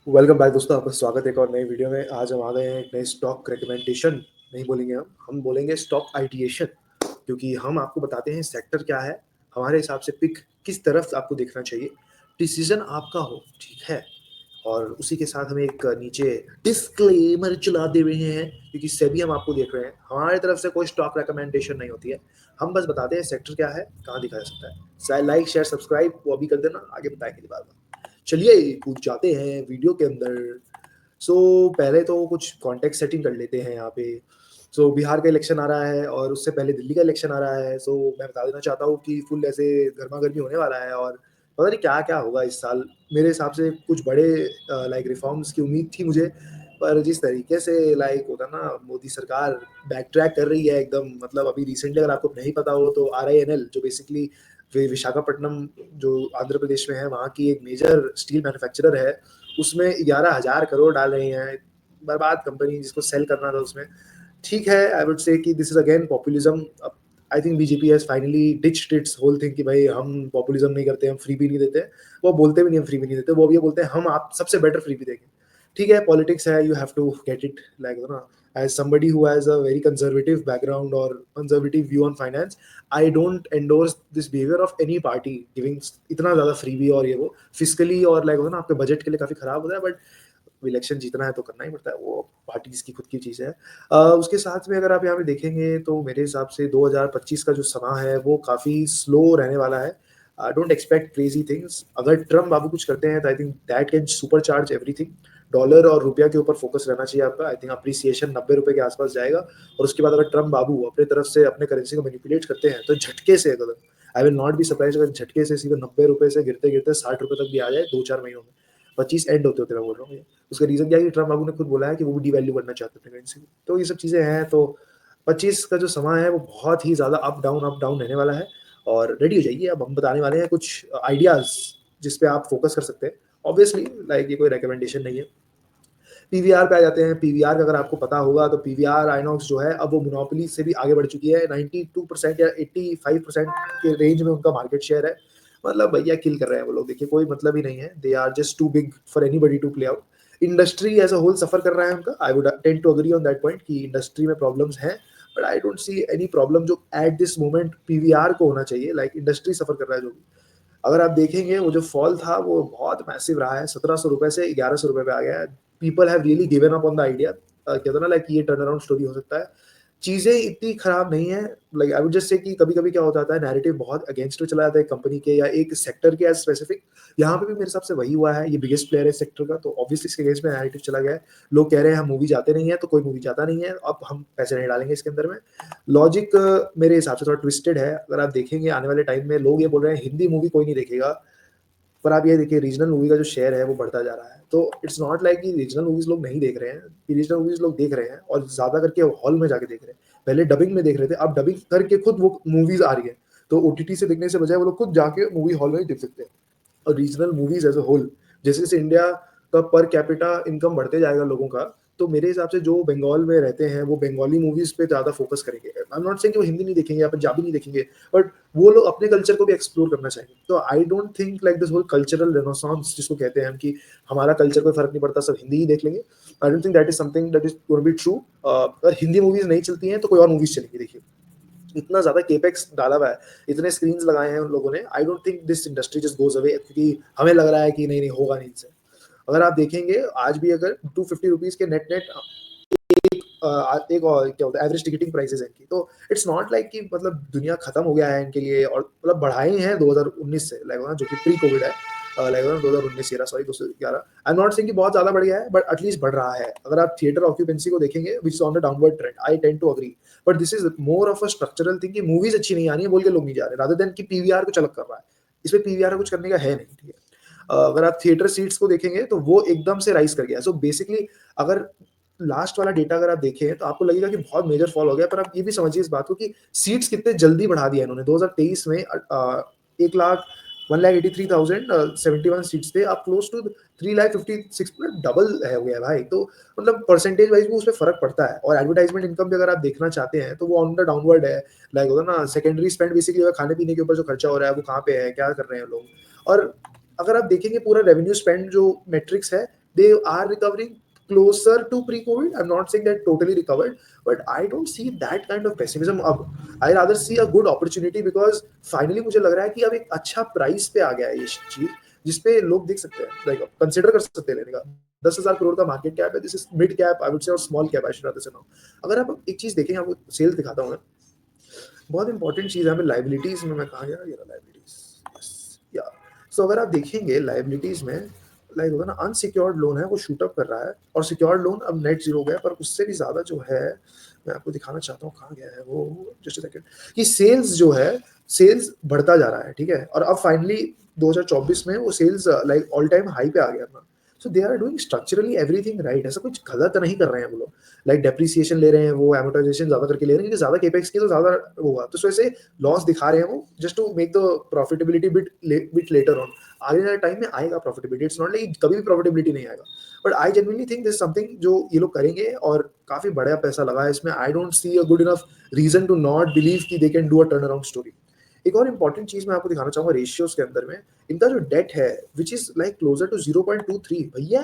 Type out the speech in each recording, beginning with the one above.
Welcome back दोस्तों, आपका स्वागत है एक और नई वीडियो में। आज हम आ गए हैं एक नए स्टॉक रिकमेंडेशन। नहीं बोलेंगे हम बोलेंगे स्टॉक आइडिएशन, क्योंकि हम आपको बताते हैं सेक्टर क्या है, हमारे हिसाब से पिक किस तरफ आपको देखना चाहिए, डिसीजन आपका हो, ठीक है। और उसी के साथ हमें एक नीचे डिस्क्लेमर चला दे रहे हैं, क्योंकि सेबी हम आपको देख रहे हैं, हमारी तरफ से कोई स्टॉक रिकमेंडेशन नहीं होती है। हम बस बताते हैं सेक्टर क्या है, कहाँ दिखाया जा सकता है। लाइक शेयर सब्सक्राइब वो अभी कर देना, आगे बताएंगे बाद में। चलिए कूद जाते हैं वीडियो के अंदर। पहले तो कुछ कॉन्टेक्स्ट सेटिंग कर लेते हैं यहाँ पे। बिहार का इलेक्शन आ रहा है और उससे पहले दिल्ली का इलेक्शन आ रहा है। मैं बता देना चाहता हूँ कि फुल ऐसे गर्मा गर्मी होने वाला है और पता नहीं क्या क्या होगा इस साल। मेरे हिसाब से कुछ बड़े लाइक रिफॉर्म्स की उम्मीद थी मुझे, पर जिस तरीके से लाइक होता ना, मोदी सरकार बैक ट्रैक कर रही है एकदम। मतलब अभी रिसेंटली अगर आपको नहीं पता हो तो RINL, जो बेसिकली विशाखापट्टनम जो आंध्र प्रदेश में है, वहाँ की एक मेजर स्टील मैन्युफैक्चरर है, उसमें 11,000 करोड़ डाल रहे हैं। बर्बाद कंपनी जिसको सेल करना था उसमें। ठीक है, आई वुड से कि this is again populism. I think BJP has finally ditched its whole thing कि भाई हम पॉपुलिज्म नहीं करते, हम फ्री भी नहीं देते। वो बोलते भी नहीं हम फ्री भी नहीं देते, वो भी ये बोलते हैं हम आप सबसे बेटर फ्री भी देंगे। ठीक है, पॉलिटिक्स है, you have to get it like ना। As somebody who has a very conservative background or conservative view on finance, I don't endorse this behavior of any party giving इतना ज़्यादा freebie और ये वो फिजिकली और like होता है ना, आपके बजट के लिए काफ़ी खराब होता है। बट इलेक्शन जीतना है तो करना ही पड़ता है, वो पार्टीज की खुद की चीज़ है। उसके साथ में अगर आप यहाँ पे देखेंगे तो मेरे हिसाब से 2025 का जो समा है वो काफ़ी स्लो रहने वाला है। Don't expect crazy things. अगर ट्रम्प बाबू कुछ करते हैं तो I think that can super charge everything. Dollar और रुपया के ऊपर फोकस रहना चाहिए आपका। आई थिंक अप्रिसिएशन 90 रुपए के आसपास जाएगा। और उसके बाद अगर ट्रम्प बाबू अपने तरफ से अपने करेंसी को मैनिपुलेट करते हैं तो झटके से, अगर आई विल नॉट बी सरप्राइज अगर झटके से सीधे 90 रुपए से गिरते गिरते 60 रुपए तक भी आ जाए 2-4 महीनों में। 25 एंड होते होते मैं बोल रहा हूँ। उसका रीजन क्या है कि ट्रम्प बाबू ने खुद बोला है कि वो भी डिवैल्यू करना चाहते हैं अपनी करेंसी को। तो ये सब चीजें हैं। तो 25 का जो समय है वो बहुत ही ज्यादा अप डाउन रहने वाला है। और रेडी हो जाइए, अब हम बताने वाले हैं कुछ आइडियाज जिस पे आप फोकस कर सकते हैं। ऑब्वियसली लाइक ये कोई रिकमेंडेशन नहीं है। पीवीआर पे आ जाते हैं। पीवीआर का अगर आपको पता होगा तो पीवीआर आइनॉक्स जो है अब वो मोनोपोली से भी आगे बढ़ चुकी है। 92% या 85% के रेंज में उनका मार्केट शेयर है। मतलब भैया किल कर रहे हैं वो लोग, देखिए कोई मतलब ही नहीं है। They are just too big for anybody to play out. Industry as a whole suffer कर रहा है उनका। I would tend to agree on that point कि इंडस्ट्री में प्रॉब्लम्स हैं। But I don't see any problem जो at this moment PVR को होना चाहिए। लाइक इंडस्ट्री सफर कर रहा है जो भी। अगर आप देखेंगे वो जो फॉल था वो बहुत मैसिव रहा है। 1700 रुपए से 1100 रुपए पे आ गया है। People have really given up on the idea. कहते हैं ना लाइक ये टर्न अराउंड स्टोरी हो सकता है। चीजें इतनी खराब नहीं है। Like I would just say कि कभी कभी क्या होता है, नैरेटिव बहुत अगेंस्ट में चला जाता है कंपनी के या एक सेक्टर के एज स्पेसिफिक। यहाँ पे भी मेरे हिसाब से वही हुआ है। ये बिगेस्ट प्लेयर है सेक्टर का, तो ऑब्वियसली इसके अगेंस्ट में नैरेटिव चला गया है। लोग कह रहे हैं हम मूवी जाते नहीं है, तो कोई मूवी जाता नहीं है, अब हम पैसे नहीं डालेंगे इसके अंदर में। लॉजिक मेरे हिसाब से थोड़ा ट्विस्टेड है। अगर आप देखेंगे आने वाले टाइम में लोग ये बोल रहे हैं हिंदी मूवी कोई नहीं देखेगा, पर आप ये देखिए रीजनल मूवी का जो शेयर है वो बढ़ता जा रहा है। तो इट्स नॉट लाइक कि रीजनल मूवीज लोग नहीं देख रहे हैं। रीजनल मूवीज लोग देख रहे हैं और ज्यादा करके हॉल में जाके देख रहे हैं। पहले डबिंग में देख रहे थे, अब डबिंग करके खुद वो मूवीज आ रही है। तो ओटीटी से देखने से बजाय वो लोग खुद जाके मूवी हॉल में ही देख सकते हैं। और regional movies as a whole, जैसे जैसे इंडिया का पर कैपिटा इनकम बढ़ते जाएगा लोगों का, तो मेरे हिसाब से जो बंगाल में रहते हैं वो बंगाली मूवीज पे ज्यादा फोकस करेंगे। आई एम नॉट सेइंग कि वो हिंदी नहीं देखेंगे या पंजाबी नहीं देखेंगे, बट वो लोग अपने कल्चर को भी एक्सप्लोर करना चाहेंगे। तो I don't think like this whole cultural renaissance जिसको कहते हैं हम कि हमारा कल्चर कोई फर्क नहीं पड़ता, सब हिंदी ही देख लेंगे। आई don't think that is something that is gonna be true. अगर हिंदी मूवीज नहीं चलती हैं तो कोई और मूवीज चलेंगी। देखिए इतना ज्यादा केपेक्स डाला हुआ है, इतने स्क्रीन्स लगाए हैं उन लोगों ने। आई don't think this industry just goes away, क्योंकि हमें लग रहा है कि नहीं नहीं होगा नहीं इनसे। अगर आप देखेंगे आज भी अगर 250 रुपीज के नेट नेट एक और क्या होता है एवरेज टिकटिंग प्राइसेस है इनकी, तो इट्स नॉट लाइक कि मतलब दुनिया खत्म हो गया है इनके लिए। और मतलब बढ़ाए हैं 2019 से, लाइक जो कि प्री कोविड है, like 2019 sorry 2011। I am not saying कि बहुत ज्यादा बढ़ गया है, बट एटलीस्ट बढ़ रहा है। अगर आप थिएटर ऑक्यूपेंसी को देखेंगे which is on the downward trend, I tend to agree. But this is more of a structural thing कि मूवीज अच्छी नहीं आ रही है बोल के लोग नहीं जा रहे, रादर देन कि पीवीआर को चलक कर रहा है। इसमें पीवीआर का कुछ करने का है नहीं, ठीक है। अगर आप थिएटर सीट्स को देखेंगे तो वो एकदम से राइज कर गया। सो बेसिकली अगर लास्ट वाला डेटा अगर आप देखें तो आपको लगेगा कि बहुत मेजर फॉल हो गया, पर आप ये भी समझिए इस बात को कि सीट्स कितने जल्दी बढ़ा दिया इन्होंने। 2023 में 1,183,071 सीट्स थे, आप क्लोज टू 3,56 डबल है हो गया भाई। तो मतलब परसेंटेज वाइज भी उसमें फर्क पड़ता है। और एडवर्टाइजमेंट इनकम भी अगर आप देखना चाहते हैं तो वो ऑन द डाउनवर्ड है। लाइक होता है ना सेकेंडरी स्पेंड, बेसिकली खाने पीने के ऊपर जो खर्चा हो रहा है वो कहाँ पे है, क्या कर रहे हैं लोग। और अगर आप देखेंगे पूरा रेवेन्यू स्पेंड जो मेट्रिक्स है they are recovering closer to pre-COVID. I'm not saying that totally recovered, but I don't see that kind of pessimism अब. I rather see a good opportunity because finally मुझे लग रहा है कि अब एक अच्छा प्राइस पे आ गया है ये चीज, जिसपे लोग देख सकते हैं, लाइक कंसिडर कर सकते हैं लेने का. 10,000 करोड़ का मार्केट कैप है. This is mid cap I would say, और small cap I should rather say now. अगर आप एक चीज देखें, आपको सेल्स दिखाता हूँ मैं. बहुत इंपॉर्टेंट चीज है हमें लाइबिलिटीज में. मैं कहा गया, ये लाइबिलिटीज या. सो अगर आप देखेंगे लाइबिलिटीज में, लाइक होगा ना, अनसिक्योर्ड लोन है वो शूट अप कर रहा है, और सिक्योर्ड लोन अब नेट जीरो गया. पर उससे भी ज्यादा जो है, मैं आपको दिखाना चाहता हूँ कहाँ गया है वो, जस्ट सेकंड, कि सेल्स जो है, सेल्स बढ़ता जा रहा है, ठीक है. और अब फाइनली 2024 में वो sales like all time high पे आ गया अपना. So they are doing structurally everything right. ऐसा कुछ गलत नहीं कर रहे हैं वो लोग. लाइक डेप्रिसिएशन ले रहे हैं, वो एमोटाइजेशन ज्यादा करके ले रहे हैं, क्योंकि ज्यादा केपेक्स की तो ज्यादा होगा, तो इस वजह से लॉस दिखा रहे हैं वो, just to make the profitability bit later on. आगे वाले टाइम में आएगा प्रॉफिटेबिलिटी. इट्स नॉट लाइक कभी भी प्रॉफिटेबिलिटी नहीं आएगा, but I genuinely think this something जो ये लोग करेंगे, और काफी बड़ा पैसा लगा है इसमें. I don't see a good enough reason to not believe कि they can do a turn around story. एक और इंपॉर्टेंट चीज मैं आपको दिखाना चाहूंगा रेशियोज के अंदर में. इनका जो डेट है which is like closer to 0.23, भैया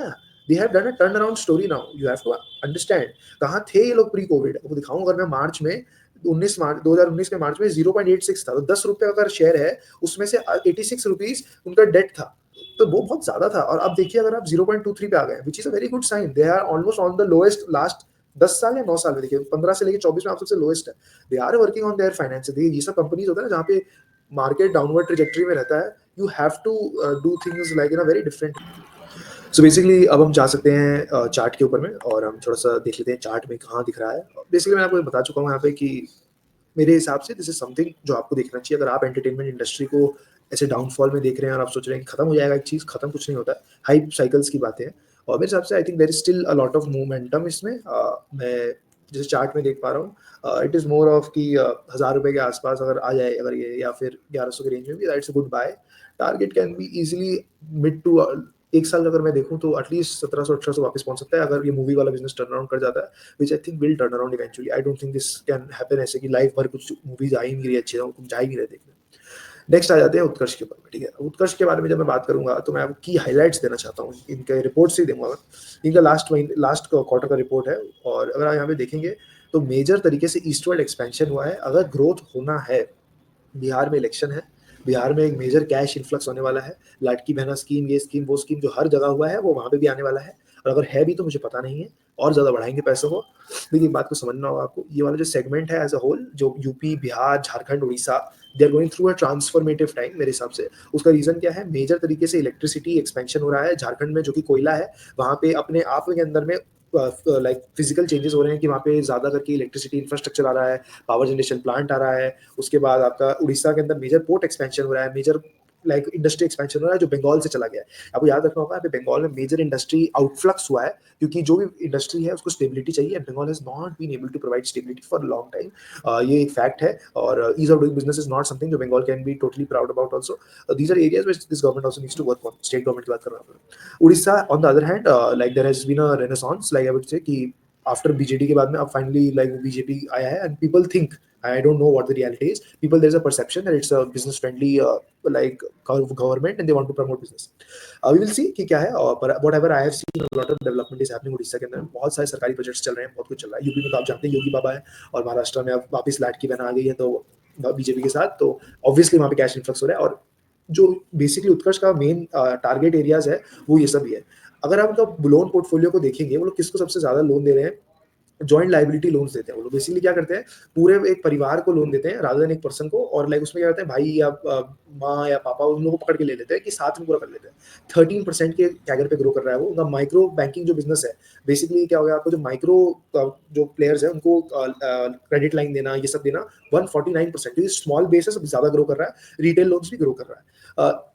they have done a turn around story now. You have to understand कहाँ थे ये लोग प्री कोविड. आपको दिखाऊं, अगर मैं मार्च में 2019 के मार्च में 0.86 था, तो 10 रुपए अगर शेयर है, उसमें से 86 रुपीज उनका डेट था, तो वो बहुत ज्यादा था. और अब देखिए, अगर आप 0.23 पे आ गए, which is a very good sign. They are almost on the lowest last 10 साल या 9 साल में. देखिए 15 से लेकर 24 में आप सबसे लोएस्ट है. They are working on their finance. ये सब कंपनीज होता है ना जहाँ पे मार्केट डाउनवर्ड ट्रेजेक्टरी में रहता है, you have to do things like in a very different. So basically अब हम जा सकते हैं चार्ट के ऊपर में, और हम थोड़ा सा देख लेते हैं चार्ट में कहाँ दिख रहा है. बेसिकली मैं आपको बता चुका हूँ यहाँ पे कि मेरे हिसाब से दिस इज समथिंग जो आपको देखना चाहिए. अगर आप एंटरटेनमेंट इंडस्ट्री को ऐसे डाउनफॉल में देख रहे हैं और आप सोच रहे हैं कि खत्म हो जाएगा एक चीज, खत्म कुछ नहीं होता है. हाइप साइकिल्स की बातें हैं, और मेरे हिसाब से I think there is still a lot of momentum इसमें. मैं जैसे चार्ट में देख पा रहा हूँ, इट इज मोर ऑफ कि 1,000 रुपए के आसपास अगर आ जाए अगर ये, या फिर 1100 के रेंज में भी, that's a good buy. Target can be easily mid to एक साल अगर मैं देखूं तो एटलीस्ट 1700-1800 वापस पहुंच सकता है, अगर ये मूवी वाला बिजनेस टर्न अराउंड कर जाता है, which I think will turn around eventually. I don't think this can happen ऐसे कि लाइफ भर कुछ मूवीज आ ही नहीं रही अच्छी, कुछ जा ही नहीं रहे देखने. नेक्स्ट आ जाते हैं उत्कर्ष के ऊपर में, ठीक है. उत्कर्ष के बारे में जब मैं बात करूंगा तो मैं आपको की हाइलाइट्स देना चाहता हूँ. इनके रिपोर्ट से ही दूंगा मैं. इनका लास्ट क्वार्टर का रिपोर्ट है, और अगर आप यहाँ पे देखेंगे तो मेजर तरीके से ईस्टवर्ड एक्सपेंशन हुआ है. अगर ग्रोथ होना है, बिहार में इलेक्शन है, बिहार में एक मेजर कैश इन्फ्लक्स होने वाला है. लाडकी बहना स्कीम, ये स्कीम वो स्कीम जो हर जगह हुआ है, वो वहां पे भी आने वाला है. और अगर है भी तो मुझे पता नहीं है, और ज्यादा बढ़ाएंगे पैसों को. लेकिन बात को समझना होगा आपको, ये वाला जो सेगमेंट है एज अ होल, जो UP, Bihar, Jharkhand, Orissa, they are going through a transformative time मेरे हिसाब से. उसका रीजन क्या है? मेजर तरीके से इलेक्ट्रिसिटी एक्सपेंशन हो रहा है झारखंड में, जो कि कोयला है. वहां पे अपने आप के अंदर में लाइक फिजिकल चेंजेस हो रहे हैं कि वहाँ पे ज्यादा करके इलेक्ट्रिसिटी इंफ्रास्ट्रक्चर आ रहा है, पावर जनरेशन प्लांट आ रहा है. उसके बाद आपका उड़ीसा के अंदर मेजर पोर्ट एक्सपेंशन हो रहा है, मेजर लाइक इंडस्ट्री एक्सपेंशन हो रहा है जो बंगाल से चला गया है. आपको याद रखना होगा, बंगाल में मेजर इंडस्ट्री आउटफ्लक्स हुआ है, क्योंकि जो भी इंडस्ट्री है उसको स्टेबिलिटी चाहिए, and Bengal has not been able to provide stability for long time. ये एक फैक्ट है, और ease of doing business is not something जो Bengal can be totally proud about also. These are areas which this government also needs to work on. State government की बात कर रहा हूँ. Orissa on the other hand, like there has been a renaissance, like I would say, कि after BJD के बाद में अब फाइनली लाइक बीजेपी आया है, and people think, I don't know what the reality is. People, there's a perception that it's a business friendly like government, and they want to promote business. We will see कि क्या है. पर whatever I have seen, a lot of development is happening Orissa के अंदर. बहुत सारे सरकारी projects चल रहे हैं, बहुत कुछ चल रहा है. यूपी में तो आप जानते हैं योगी बाबा है, और महाराष्ट्र में अब वापस लाडकी बहना आ गई है तो बीजेपी के साथ, तो ऑब्वियसली वहाँ पे कैश इन्फ्लक्स हो रहा है. और जो बेसिकली उत्कर्ष का मेन टारगेट एरियाज है वो ये सब ही है. अगर आप उनका लोन पोर्टफोलियो को देखेंगे, वो लोग किसको सबसे ज्यादा लोन दे रहे हैं? जॉइंट लाइबिलिटी लोन्स देते हैं वो लोग. बेसिकली क्या करते हैं, पूरे एक परिवार को लोन देते हैं रादर देन एक पर्सन को, और लाइक उसमें क्या करते हैं, भाई या माँ या पापा, उन लोगों को पकड़ के ले लेते हैं कि साथ में पूरा कर लेते हैं. 13% के कैगर पे ग्रो कर रहा है वो. उनका माइक्रो बैंकिंग जो बिजनेस है, बेसिकली क्या हो गया, आपको जो माइक्रो जो प्लेयर्स है उनको क्रेडिट लाइन देना, ये सब देना, 149%. क्योंकि स्मॉल बेस है, सब ज्यादा ग्रो कर रहा है. रिटेल लोन्स भी ग्रो कर रहा है.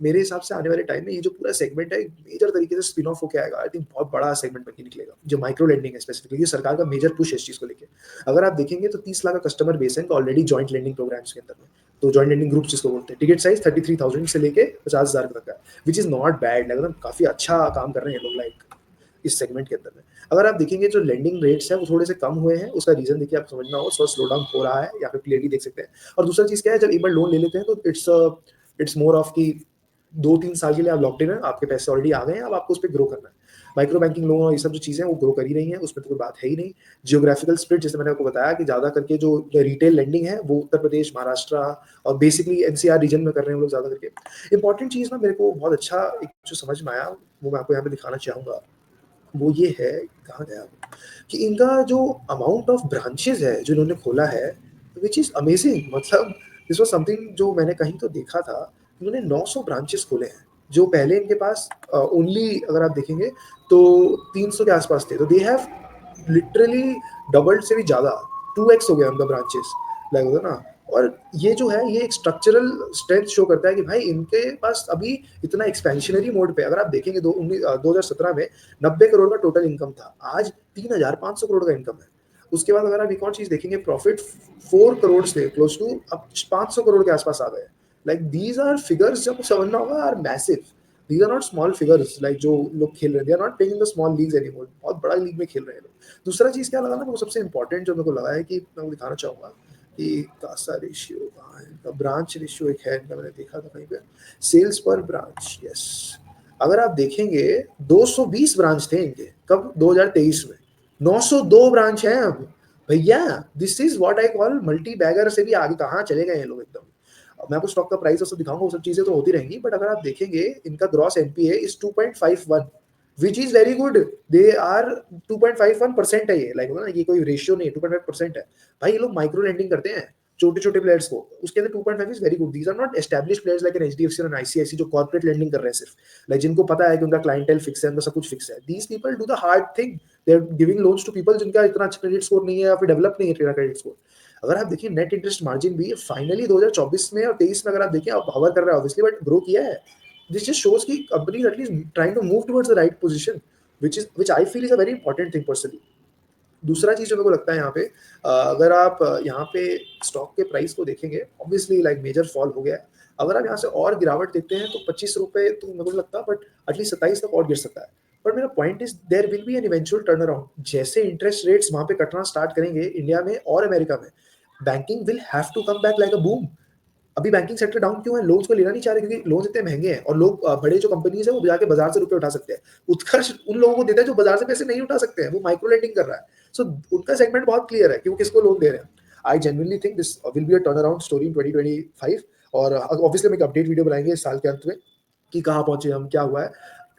मेरे हिसाब से आने वाले टाइम में ये जो पूरा सेगमेंट है मेजर तरीके से स्पिन ऑफ होकर आएगा. आई थिंक बहुत बड़ा सेगमेंट बन के निकलेगा जो माइक्रो लेंडिंग है स्पेसिफिकली. सरकार का मेजर पुश है इस चीज को लेकर. अगर आप देखेंगे तो 30 लाख का कस्टमर बेस है ऑलरेडी जॉइंट लेंडिंग प्रोग्राम्स के अंदर में. तो जॉइंट लेंडिंग ग्रुप जिसको बोलते हैं, टिकट साइज 33,000 से लेके 50,000 तक का, विच इज नॉट बैड. मतलब काफी अच्छा काम कर रहे हैं लोग लाइक इस सेगमेंट के अंदर में. अगर आप देखेंगे जो लेंडिंग रेट्स है वो थोड़े से कम हुए हैं, उसका रीजन देखिए, आप समझना हो, स्लो डाउन हो रहा है, या फिर क्लियरली देख सकते हैं. और दूसरा चीज क्या है, जब एक बार लोन ले लेते हैं तो इट्स मोर ऑफ की 2-3 साल के लिए आप लॉकड इन है, आपके पैसे ऑलरेडी आ गए हैं, अब आपको उस पर ग्रो करना है. माइक्रो बैंकिंग लोन और ये सब जो चीज़ें हैं वो ग्रो कर ही रही हैं, उसमें तो कोई बात है ही नहीं। जियोग्राफिकल स्प्लिट जैसे मैंने आपको बताया कि ज़्यादा करके जो रिटेल लेंडिंग है वो उत्तर प्रदेश, महाराष्ट्र और बेसिकली एनसीआर रीजन में कर रहे हैं वो लोग ज़्यादा करके। इंपॉर्टेंट चीज़ ना मेरे को बहुत अच्छा एक जो समझ में आया वो मैं आपको यहाँ पे दिखाना चाहूँगा, वो ये है, कहाँ गया वो? कि इनका जो अमाउंट ऑफ ब्रांचेज़ है जो इन्होंने खोला है, व्हिच इज़ अमेजिंग। मतलब दिस वाज़ समथिंग जो मैंने कहीं तो देखा था, इन्होंने 900 ब्रांचेज़ खोले हैं, जो पहले इनके पास ओनली अगर आप देखेंगे तो 300 के आस-पास थे। तो दे हैव लिटरली डबल्ड से भी ज़्यादा, 2x हो गया उनका ब्रांचेज़, लाइक होता है ना। और ये जो है ये एक स्ट्रक्चरल स्ट्रेंथ शो करता है कि भाई इनके पास अभी इतना एक्सपेंशनरी मोड पे अगर आप देखेंगे 2017 में 90 करोड़ का टोटल इनकम था, आज 3,500 करोड़ का इनकम है। उसके बाद अगर आप एक और चीज़ देखेंगे, प्रॉफिट 4 करोड़ से क्लोज टू अब 500 करोड़ के आसपास आ गए। लाइक दीज आर फिगर्स जब समझना होगा are massive. These are not small figures, like जो लोग खेल रहे हैं, they are not playing in the small leagues anymore, बहुत बड़ा लीग में खेल रहे हैं लोग। दूसरा चीज़ क्या लगा ना, वो सबसे इंपॉर्टेंट जो मेरे को लगा है कि मैं वो दिखाना चाहूँगा कि कासा रेशियो कहाँ है इनका, ब्रांच रेशियो एक है इनका, मैंने देखा था कहीं पे, सेल्स पर ब्रांच, यस। अगर आप देखेंगे 220 ब्रांच थे इनके कब, 2023 में, 902 ब्रांच हैं अब। भैया this is what I call multibagger से भी आगे कहाँ चले गए हैं लोग एकदम। मैं आपको स्टॉक का प्राइस और सब दिखाऊंगा, वो सब चीजें तो होती रहेंगी, बट अगर आप देखेंगे इनका gross NPA is 2.51, which is very good. They are 2.51% है ये, लाइक होगा ना, ये कोई रेशियो नहीं है, 2.5% है। भाई ये लोग माइक्रो लेंडिंग करते हैं छोटे छोटे प्लेयर्स को, उसके अंदर 2.5 is very good. These are not established players like an HDFC और आईसीआईसी जो कॉर्पोरेट लेंडिंग कर रहे हैं सिर्फ, लाइक जिनको पता है कि उनका क्लाइंटेल फिक्स है, उनका सब कुछ फिक्स है। These people do the hard thing, they are giving loans to people जिनका इतना अच्छा क्रेडिट स्कोर नहीं है या फिर डेवलप नहीं है क्रेडिट स्कोर। अगर आप देखिए नेट इंटरेस्ट मार्जिन भी फाइनली 2024 में और 23 में अगर आप देखिए, आप हवर कर रहा है ऑब्वियसली, बट ग्रो किया है। दिस जस्ट शोज कि company at least trying to move towards the right position, which I feel is a very important thing personally। दूसरा चीज़ जो मेरे को लगता है यहाँ पे, अगर आप यहाँ पे स्टॉक के प्राइस को देखेंगे, ऑब्वियसली लाइक मेजर फॉल हो गया है। अगर आप यहाँ से और गिरावट देखते हैं तो 25 रुपए तो मेरे को नहीं लगता, बट एटलीस्ट 27 तक और गिर सकता है। बट मेरा point is there will be an eventual turn around. जैसे इंटरेस्ट रेट्स वहाँ पे कटना स्टार्ट करेंगे इंडिया में और अमेरिका में, banking will have to come back like a boom. अभी बैंकिंग सेक्टर डाउन क्यों है? लोन्स को लेना नहीं चाह रहे क्योंकि लोन्स इतने महंगे हैं, और लोग बड़े जो कंपनीज है वो जाके बाजार से रुपए उठा सकते हैं। उत्कर्ष उन लोगों को देता है जो बाजार से पैसे नहीं उठा सकते हैं, वो माइक्रो लेंडिंग कर रहा है। सो उनका सेगमेंट बहुत क्लियर है कि वो किसको लोन दे रहे हैं। I genuinely think this will be a turn around story in 2025, और ऑब्वियसली हम एक अपडेट वीडियो बनाएंगे इस साल के अंत में कि कहाँ पहुंचे हम, क्या हुआ है।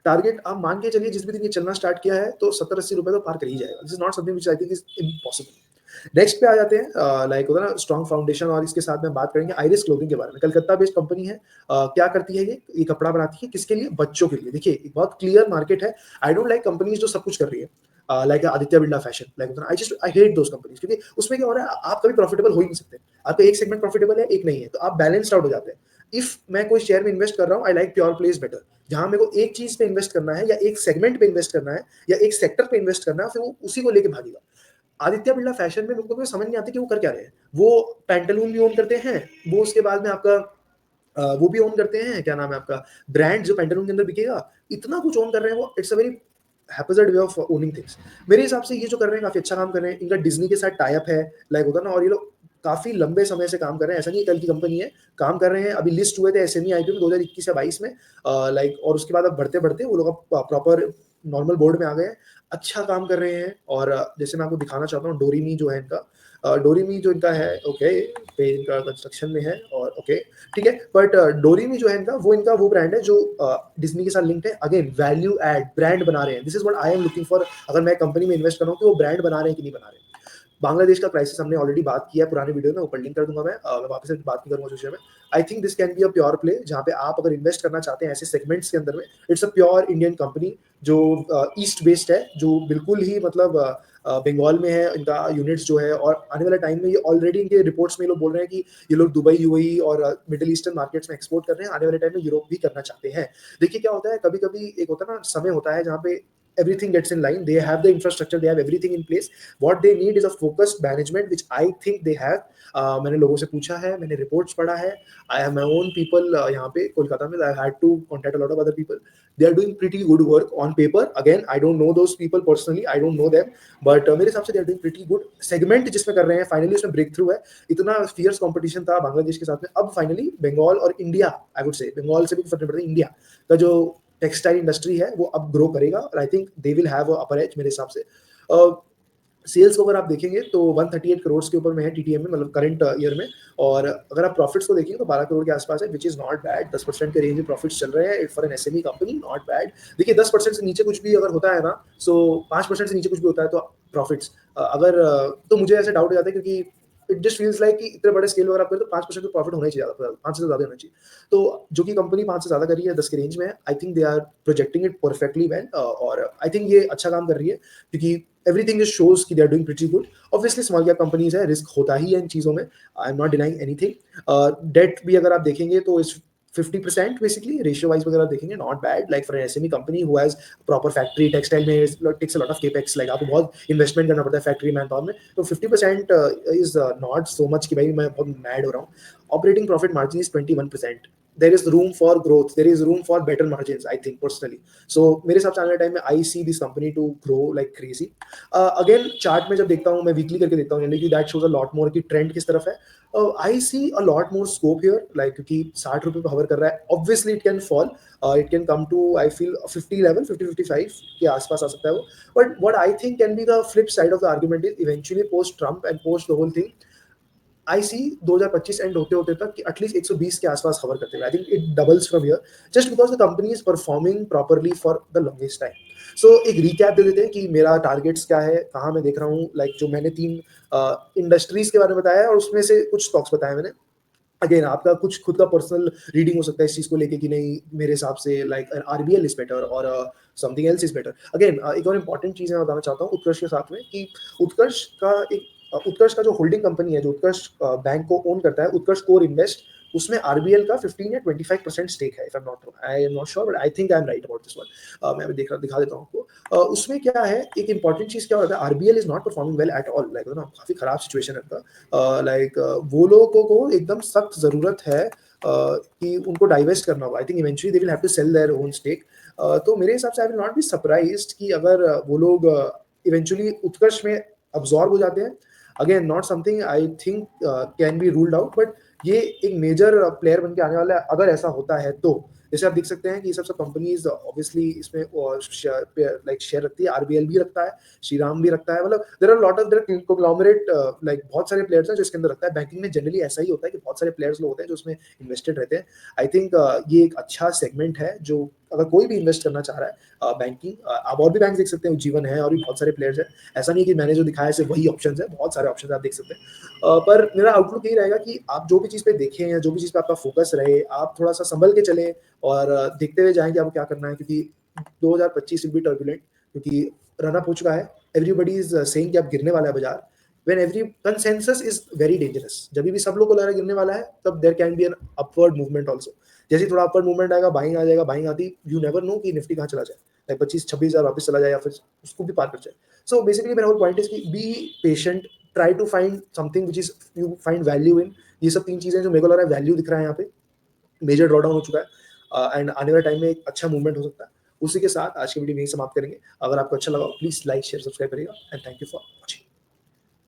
टारगेट आप मान के चलिए जिस भी दिन ये चलना स्टार्ट किया है तो 70-80 रुपए तो पार कर ही जाएगा। This is not something which I think is impossible. Next पे आ जाते हैं, लाइक होता है ना स्ट्रॉन्ग फाउंडेशन, और इसके साथ में बात करेंगे आइरिस क्लोथिंग के बारे में। कलकत्ता बेस्ड कंपनी है। क्या करती है ये कपड़ा बनाती है किसके लिए? बच्चों के लिए। देखिए एक बहुत क्लियर मार्केट है। आई डोंट लाइक कंपनीज जो सब कुछ कर रही है, like Aditya Birla fashion, like I hate those companies, क्योंकि उसमें क्या हो रहा है, आप कभी प्रॉफिटेबल हो ही नहीं सकते। आपका एक सेगमेंट प्रॉफिटेबल है, एक नहीं है, तो आप बैलेंस्ड आउट हो जाते हैं। इफ मैं कोई शेयर में इन्वेस्ट कर रहा हूँ, I like pure place better, जहां मेरे को एक चीज पे इन्वेस्ट करना है या एक सेगमेंट पे इन्वेस्ट करना है या एक सेक्टर पे इन्वेस्ट करना है, फिर वो उसी को लेके भागेगा। आदित्य बिरला फैशन में मेरे को समझ नहीं आती कि वो कर क्या रहे हैं। वो पैंटालून भी ओन करते हैं, वो उसके बाद में आपका वो भी ओन करते हैं, क्या नाम है आपका, ब्रांड जो पैंटालून के अंदर बिकेगा, इतना कुछ ओन कर रहे हैं वो। It's a very haphazard way of owning things. मेरे हिसाब से ये जो कर रहे हैं काफी अच्छा काम कर रहे हैं। इनका डिज्नी के साथ टाई अप है, लाइक होता ना, और ये लोग काफी लंबे समय से काम कर रहे हैं, ऐसा नहीं कल की कंपनी है, काम कर रहे हैं। अभी लिस्ट हुए थे एसएमई आईपीओ में 2021 या 22 में, लाइक, और उसके बाद अब बढ़ते बढ़ते वो लोग प्रॉपर नॉर्मल बोर्ड में आ गए हैं, अच्छा काम कर रहे हैं। और जैसे मैं आपको दिखाना चाहता हूँ, डोरीमी जो है इनका, डोरीमी जो इनका है, ओके, पेज इनका कंस्ट्रक्शन में है, और ओके ठीक है, बट डोरीमी जो है इनका वो ब्रांड है जो डिज्नी के साथ लिंक्ड है। अगेन वैल्यू एड ब्रांड बना रहे हैं। This is what I am looking for. अगर मैं कंपनी में इन्वेस्ट कर रहा हूँ कि वो ब्रांड बना रहे हैं कि नहीं बना रहे हैं। बांग्लादेश का क्राइसिस हमने ऑलरेडी बात किया है पुराने वीडियो में, ऊपर लिंक कर दूंगा मैं वापस से बात नहीं करूंगा उस विषय में। I think this can be a pure play, जहां पे आप अगर इन्वेस्ट करना चाहते हैं ऐसे सेगमेंट्स के अंदर में। It's a pure Indian company जो ईस्ट बेस्ड है, जो बिल्कुल ही मतलब बंगाल में है इनका यूनिट्स जो है, और आने वाले टाइम में ये ऑलरेडी इनके रिपोर्ट्स में लोग बोल रहे हैं कि ये लोग दुबई, यूएई और मिडिल ईस्टर्न मार्केट्स में एक्सपोर्ट कर रहे हैं। आने वाले टाइम में यूरोप भी करना चाहते हैं। देखिए क्या होता है, कभी कभी एक होता है ना समय होता है जहाँ पे everything gets in line, they have the infrastructure, they have everything in place, what they need is a focused management, which I think they have। मैंने लोगों से पूछा है, मैंने रिपोर्ट्स पढ़ा है, I have my own people यहाँ पे कोलकाता में, I had to contact a lot of other people, they are doing pretty good work on paper। again I don't know those people personally, I don't know them, but मेरे हिसाब से they are doing pretty good। Segment जिसमें कर रहे हैं finally उसमें break through है। इतना फियर्स कंपटीशन था बांग्लादेश के साथ में, अब फाइनली बंगाल और इंडिया, आई वुड से बंगाल से भी फर्क नहीं पड़ता, इंडिया का जो टेक्सटाइल इंडस्ट्री है वो अब ग्रो करेगा और I think they will have a upper as मेरे हिसाब से। सेल्स को अगर आप देखेंगे तो 138 करोड़ के ऊपर में है टीटीएम में, मतलब करंट ईयर में। और अगर आप प्रॉफिट्स को देखेंगे तो 12 करोड़ के आसपास है, विच इज नॉट बैड। 10% के रेंज में प्रॉफिट्स चल रहे हैं for an SME company, not bad. देखिए 10% से नीचे कुछ भी अगर होता है ना, सो 5% से नीचे कुछ भी होता है तो प्रॉफिट्स अगर तो मुझे ऐसे डाउट हो जाता है, क्योंकि इट जस्ट फील्स लाइक कि इतने बड़े स्केल वगैरह आप करें तो 5% तो प्रॉफिट होना ही चाहिए, 5 से ज़्यादा होना चाहिए। तो जो कि कंपनी 5 से ज़्यादा कर रही है 10 के रेंज में, I think they are projecting it perfectly well, और आई थिंक ये अच्छा काम कर रही है, क्योंकि एवरीथिंग जस्ट शोज कि they are doing pretty good. Obviously small cap companies है, रिस्क होता ही है इन चीज़ों में, I am not denying anything. Debt भी अगर आप देखेंगे तो इस 50% बेसिकली रेशियो वाइज वगैरह देखेंगे, not bad like for an SME company who has proper factory. Textile में takes a lot of capex, like आपको बहुत इन्वेस्टमेंट करना पड़ता है फैक्ट्री मैन पावर में, तो 50% इज नॉट सो मच कि भाई मैं बहुत मैड हो रहा हूँ। Operating profit margin is 21%। There is room for growth, there is room for better margin, I think personally. So मेरे हिसाब से आने वाले टाइम में I see this company to grow like crazy. Again chart में जब देखता हूँ, मैं वीकली करके देखता हूँ, यानी कि that shows a lot more की ट्रेंड किस तरफ है। I see a lot more scope here, like क्योंकि 60 रुपए पे हवर कर रहा है, obviously it can fall, it can come to I feel 50 level, 50-55 के आसपास आ सकता है वो। But what I think can be the flip side of the argument is eventually post Trump and post the whole thing, I C 2025 and होते होते तक कि एटलीस्ट 120 के आसपास कवर करते हुए, I think it doubles from here, just because the company is performing properly for the longest time. So एक recap दे देते हैं कि मेरा टारगेट्स क्या है, कहाँ मैं देख रहा हूँ, लाइक जो मैंने 3 इंडस्ट्रीज के बारे में बताया है और उसमें से कुछ स्टॉक्स बताए मैंने। अगेन आपका कुछ खुद का पर्सनल रीडिंग हो सकता है इस चीज को लेके कि नहीं मेरे हिसाब से लाइक आरबीएल इज बेटर और something else is better. Again एक और इंपॉर्टेंट चीज मैं बताना चाहता हूँ उत्कर्ष के साथ में, कि उत्कर्ष का एक उत्कर्ष का जो होल्डिंग कंपनी है, जो उत्कर्ष बैंक को ओन करता है, उत्कर्ष कोर इन्वेस्ट, उसमें आरबीएल का 15 या 25% स्टेक है, if I am not sure, but I think I am right about this one. मैं देख रहा दिखा देता हूँ आपको। उसमें क्या है, एक इंपॉर्टेंट चीज क्या होता है, RBL is not performing well at all, like ना काफी खराब सिचुएशन है उनका। लाइक वो लोगों को एकदम सख्त जरूरत है कि उनको डाइवेस्ट करना होगा। I think eventually they will have to sell their own stake. तो मेरे हिसाब से I will not be surprised कि अगर वो लोग इवेंचुअली उत्कर्ष में अब्सॉर्ब हो जाते हैं। Again not something I think can be ruled out, but ये एक मेजर प्लेयर बन के आने वाला है अगर ऐसा होता है तो। जैसे आप देख सकते हैं कि ये सब कंपनीज ऑब्वियसली इसमें लाइक शेयर रखती है, आरबीएल भी रखता है, श्रीराम भी रखता है, मतलब there are lot of their conglomerate, like बहुत सारे प्लेयर्स हैं जो इसके अंदर रखता है। बैंकिंग में जनरली ऐसा ही होता है कि बहुत सारे प्लेयर्स लोग होते हैं जो उसमें इन्वेस्टेड रहते हैं। आई थिंक ये एक अच्छा सेगमेंट है जो अगर कोई भी इन्वेस्ट करना चाह रहा है बैंकिंग, आप और भी बैंक देख सकते हैं, जीवन है और भी बहुत सारे प्लेयर्स हैं। ऐसा नहीं है कि मैंने जो दिखाया है सिर्फ वही ऑप्शन है, बहुत सारे ऑप्शन आप देख सकते हैं। पर मेरा आउटलुक यही रहेगा कि आप जो भी चीज़ पे देखें या जो भी चीज़ पे आपका फोकस रहे, आप थोड़ा सा संभल के चलें और देखते हुए जाएं कि आपको क्या करना है, क्योंकि 2025 विल बी टर्बुलेंट, क्योंकि रन अप हो चुका है। एवरीबडी इज सेइंग कि अब गिरने वाला है बाजार, when every consensus is very dangerous. जब भी सब लोग को लग रहा है गिरने वाला है, तब there can be an upward movement also. जैसे ही थोड़ा अपवर्ड मूवमेंट आएगा, बाइंग आ जाएगा, बाइंग आती, यू नेवर नो कि निफ्टी कहाँ चला जाए, लाइक 25-26 हजार वापस चला जाए या फिर उसको भी पार कर जाए। सो बेसिकली मेरा होल पॉइंट इज कि be patient, try to find something which is you find value in. ये सब 3 चीजें जो मेरे को लग रहा है वैल्यू दिख रहा है यहाँ पे, मेजर ड्रॉडाउन हो चुका है एंड आने वाले टाइम में एक अच्छा मूवमेंट हो सकता है। उसी के साथ आज की वीडियो यहीं समाप्त करेंगे। अगर आपको अच्छा लगा प्लीज लाइक शेयर सब्सक्राइब करिएगा and thank you for watching.